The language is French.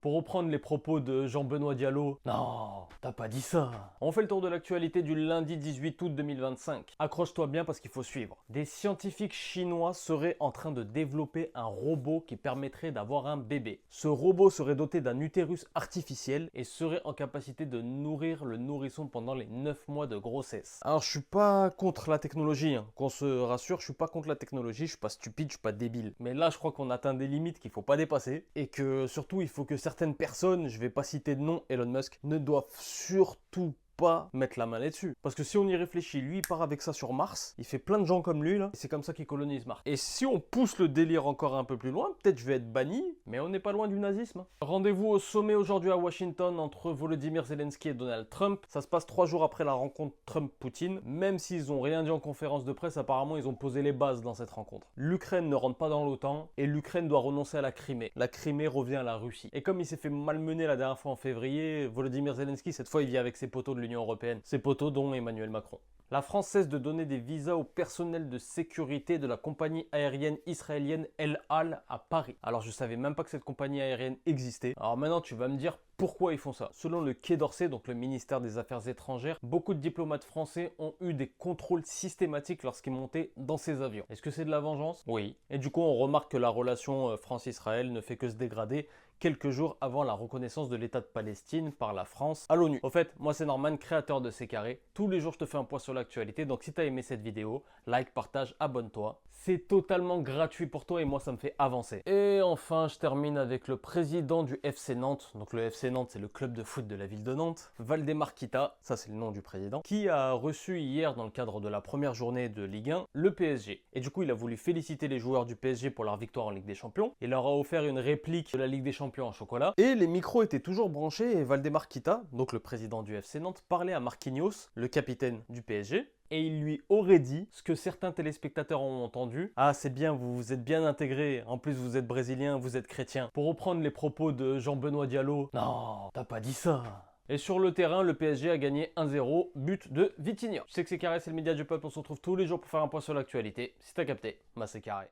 Pour reprendre les propos de Jean-Benoît Diallo, non, t'as pas dit ça. On fait le tour de l'actualité du lundi 18 août 2025. Accroche-toi bien parce qu'il faut suivre. Des scientifiques chinois seraient en train de développer un robot qui permettrait d'avoir un bébé. Ce robot serait doté d'un utérus artificiel et serait en capacité de nourrir le nourrisson pendant les 9 mois de grossesse. Alors je suis pas contre la technologie, hein. Qu'on se rassure, je suis pas contre la technologie, je suis pas stupide, je suis pas débile. Mais là je crois qu'on atteint des limites qu'il faut pas dépasser et que surtout il faut que certaines personnes, je vais pas citer de nom, Elon Musk, ne doivent surtout pas mettre la main là-dessus. Parce que si on y réfléchit, lui il part avec ça sur Mars, il fait plein de gens comme lui là, et c'est comme ça qu'il colonise Mars. Et si on pousse le délire encore un peu plus loin, peut-être je vais être banni, mais on n'est pas loin du nazisme. Rendez-vous au sommet aujourd'hui à Washington entre Volodymyr Zelensky et Donald Trump. Ça se passe 3 jours après la rencontre Trump-Poutine. Même s'ils n'ont rien dit en conférence de presse, apparemment ils ont posé les bases dans cette rencontre. L'Ukraine ne rentre pas dans l'OTAN et l'Ukraine doit renoncer à la Crimée. La Crimée revient à la Russie. Et comme il s'est fait malmener la dernière fois en février, Volodymyr Zelensky cette fois il vient avec ses potos de l'Union européenne. Ses potos dont Emmanuel Macron. La France cesse de donner des visas au personnel de sécurité de la compagnie aérienne israélienne El Al à Paris. Alors je savais même pas que cette compagnie aérienne existait. Alors maintenant tu vas me dire pourquoi ils font ça. Selon le Quai d'Orsay, donc le ministère des Affaires étrangères, beaucoup de diplomates français ont eu des contrôles systématiques lorsqu'ils montaient dans ces avions. Est-ce que c'est de la vengeance? Oui. Et du coup on remarque que la relation France-Israël ne fait que se dégrader quelques jours avant la reconnaissance de l'État de Palestine par la France à l'ONU. Au fait, moi c'est Norman, créateur de C'est Carré. Tous les jours je te fais un point sur l'actualité, donc si tu as aimé cette vidéo, like, partage, abonne-toi. C'est totalement gratuit pour toi et moi ça me fait avancer. Et enfin, je termine avec le président du FC Nantes. Donc le FC Nantes, c'est le club de foot de la ville de Nantes. Valdemar Kita, ça c'est le nom du président, qui a reçu hier dans le cadre de la première journée de Ligue 1, le PSG. Et du coup, il a voulu féliciter les joueurs du PSG pour leur victoire en Ligue des Champions. Il leur a offert une réplique de la Ligue des Champions en chocolat. Et les micros étaient toujours branchés et Valdemar Kita, donc le président du FC Nantes, parlait à Marquinhos, le capitaine du PSG. Et il lui aurait dit ce que certains téléspectateurs ont entendu. Ah, c'est bien, vous vous êtes bien intégré. En plus, vous êtes brésilien, vous êtes chrétien. Pour reprendre les propos de Jean-Benoît Diallo. Non, t'as pas dit ça. Et sur le terrain, le PSG a gagné 1-0, but de Vitinha. Je sais que C'est Carré, c'est le média du peuple. On se retrouve tous les jours pour faire un point sur l'actualité. Si t'as capté, bah c'est carré.